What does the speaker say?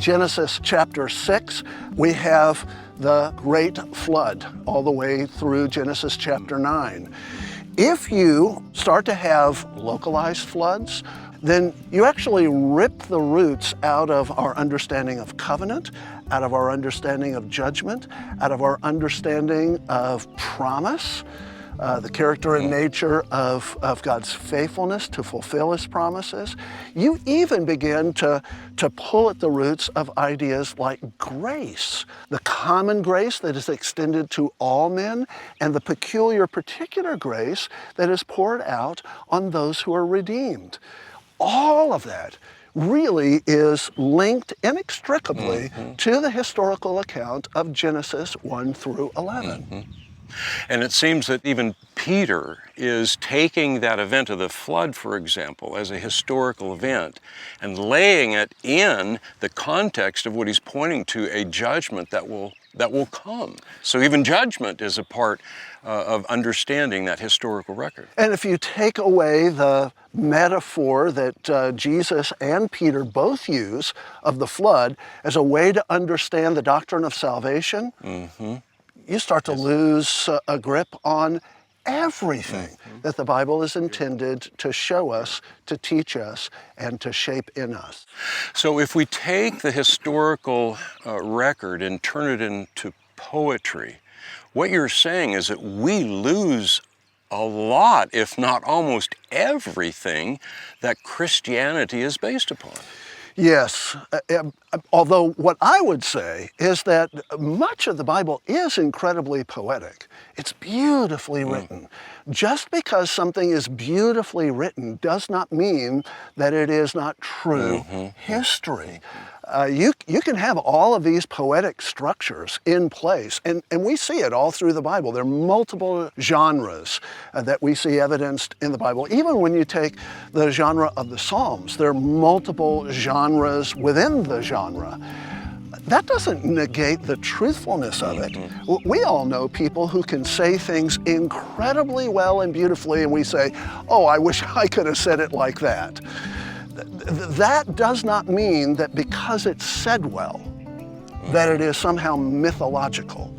Genesis chapter 6, we have the Great Flood all the way through Genesis chapter 9. If you start to have localized floods, then you actually rip the roots out of our understanding of covenant, out of our understanding of judgment, out of our understanding of promise, the character and nature of God's faithfulness to fulfill His promises. You even begin to pull at the roots of ideas like grace, the common grace that is extended to all men, and the peculiar particular grace that is poured out on those who are redeemed. All of that really is linked inextricably to the historical account of Genesis 1 through 11. And it seems that even Peter is taking that event of the flood, for example, as a historical event and laying it in the context of what he's pointing to, a judgment that will come. So even judgment is a part of understanding that historical record. And if you take away the metaphor that Jesus and Peter both use of the flood as a way to understand the doctrine of salvation, you start to lose a grip on everything that the Bible is intended to show us, to teach us, and to shape in us. So if we take the historical record and turn it into poetry, what you're saying is that we lose a lot, if not almost everything, that Christianity is based upon. Yes, although what I would say is that much of the Bible is incredibly poetic. It's beautifully written. Just because something is beautifully written does not mean that it is not true history. You can have all of these poetic structures in place, and we see it all through the Bible. There are multiple genres that we see evidenced in the Bible. Even when you take the genre of the Psalms, there are multiple genres within the genre. That doesn't negate the truthfulness of it. We all know people who can say things incredibly well and beautifully, and we say, oh, I wish I could have said it like that. That does not mean that because it's said well, that it is somehow mythological.